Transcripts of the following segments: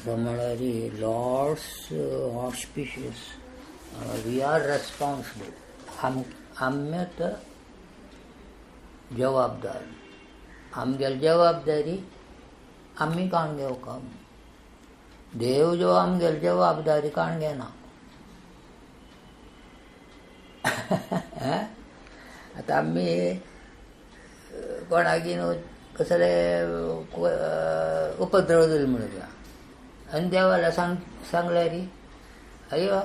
असं म्हळ्यार Lord's auspicious we are responsible आम्यात जबाबदार आमगेली जबाबदारी आम्ही काण घेवका देव जो आमगेली जबाबदारी काण घेना आता आम्ही कोणाकी कसले उपद्रव जाले म्हणून आनी देवाला सांगल्यार अय्यो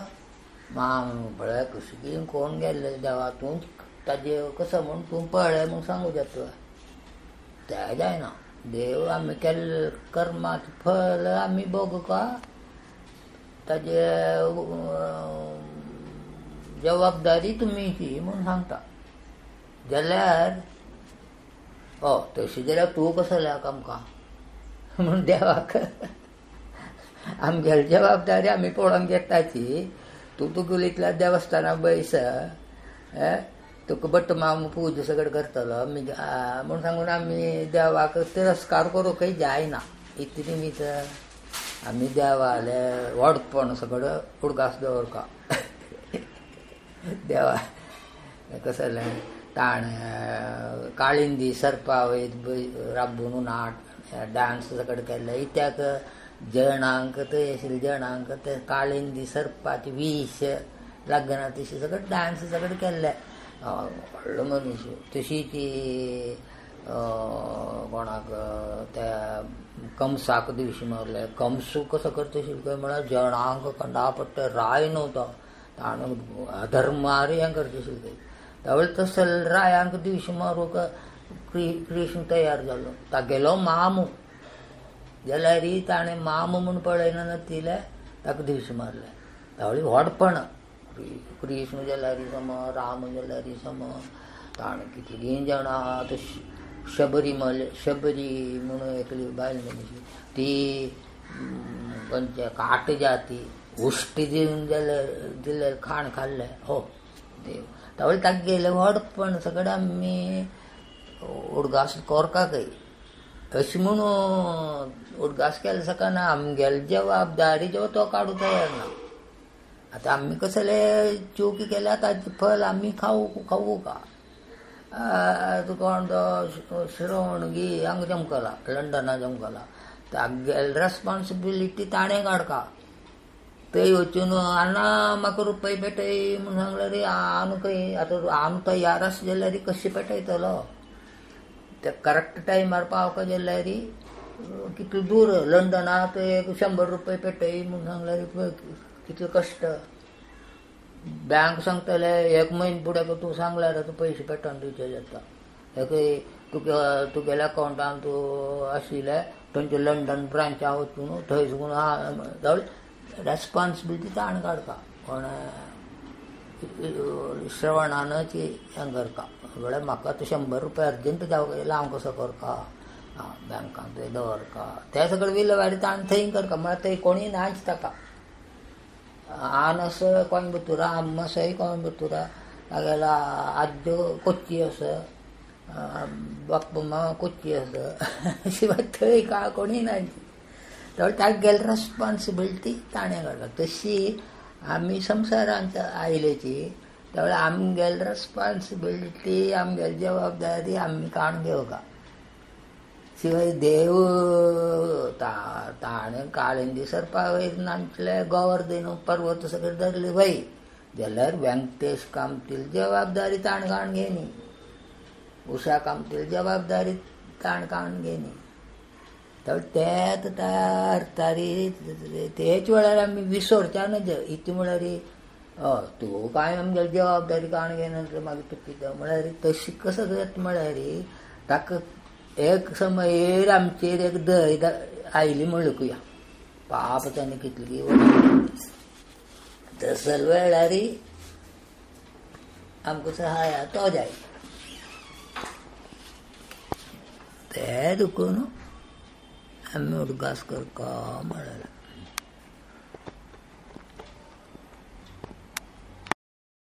पळय कशें कोण गेल्ले देवा तूं ताजे कसं म्हूण तूं पळय म्हूण सांगू जाता तें जायना देव आमी केल्ले कर्माचें फळ आमी भोगूंका ताजे जबाबदारी तुमीची म्हूण सांगता जाल्यार तशी जाल्यार तूं कसो लायक आमकां म्हूण देवाक आमगेली जबाबदारी आमी पळोवंक घेताची तुका इतल्या देवस्थानाक बैस तुका भट्ट माम पूजा सगळें करतलो म्हूण सांगून आमी देवाक तिरस्कार करूंकय जायना इतली न्हीत आमी देवाले व्हडपण सगळें उडगास दवरका देवा कसं जालें ताण काळिंदी सर्पा वयत राबून नाट डान्स सगळें केल्ले इत्याक जणांक थंय आशिल्ले जणांक ते काळिंदी सर्पाचे विश लग्ना तशें सगळें डान्स सगळें केल्ले व्हडलो मनीस तशी ती कोणाक त्या कंसाक दिवशी मारले कंसू कसो करतशील काय म्हळ्यार जणांक कंडापट्टे राय नव्हता ताणें अधर्मार हें करतशील काय त्यावेळी तसं रायांक दिवशी मारूंक कृष्ण तयार जालो तागेलो मामू जाल्यार ताणें मामू म्हूण पळयना नातिले ताका दिवशी मारले त्यावेळी व्हडपण कृष्ण जाल्यार सम राम जाल्यार सम ताणें कितलीं जाणां आतां शबरी म्हणून एकली बायल मनीस ती खंयचे काट जाती उश्टी दिवन दिल्यार खाण खाल्लें देव त्यावेळी ताका गेले व्हडपण सगळें आमी उडगास कोरकाकय अशी म्हणून उडगास केले सकना आमगेली जबाबदारी जो तो काडूं तयार ना आतां आमी कसले चुकी केल्या ताचें फळ आमी खावू का कोण तो श्रवणगी हांगा जमकला लंडना जमकला तागेली रेस्पॉन्सिबिलिटी ताणें काडका थंय वचून आना म्हाका रुपये पेटय म्हूण सांगल्यार आनू खंय आतां आनू तयार आसा जाल्यार कशें पेटयतलो ते करेक्ट टायमार पावका जाल्यार कितले दूर लंडनाक एक 100 रुपये पेटय म्हूण सांगल्यार कितले कश्ट बँक सांगतले 1 म्हयने फुडें तूं सांगल्यार आतां पयशे पेटोवन दिवचे जाता तुगेल्या अकावंटान तूं आशिल्ले थंयचे लंडन ब्रांचा वचून थंय साकून रेस्पॉन्सिबिलिटी ताणें काडका पण श्रवणानच हें करता म्हळ्यार म्हाका तो 100 रुपया अर्जंट जावं गेल्यार हांव कसो करता बँकान थंय दवरका ते सगळें विलेवारी ताणें थंय करता म्हळ्यार थंय कोणूय नाच ताका आन आसा कोयंबतुरा अम्मा आसाय कोयंबतुरा तागेला आज्यो कोच्ची आसा बाप्पा कोच्ची आसा शिवाय थंय कोणूय नाच तर ताका गेली रेस्पॉन्सिबिलिटी ताणें काडला तशी आमी संवसारांत आयलेची त्यावेळी आमगेली रेस्पॉन्सिबिलिटी आमगेली जबाबदारी आमी काण घेवका शिवाय देव ताणें काळिंदी सर्पा वयर नाचले गोवर्धन पर्वत सगळें धरले वय जाल्यार व्यंकटेश कामतील जबाबदारी ताणें काण घेनी उशा कामतील जबाबदारी ताणें काण घेनी तेच तारी तेच वेळार आमी विसरच्या नज इतले म्हळ्यार तूं कांय आमगेली जबाबदारी काण घेना मागीर तूं कितें म्हळ्यार तशी कसो जाता म्हळ्यार ताका एक समयेर आमचेर एक दय आयली म्हणलुया पाप ताणें कितली तसले वेळार आमकां सहाय तो जाय ते दुखून आमी उडगास करता म्हळ्यार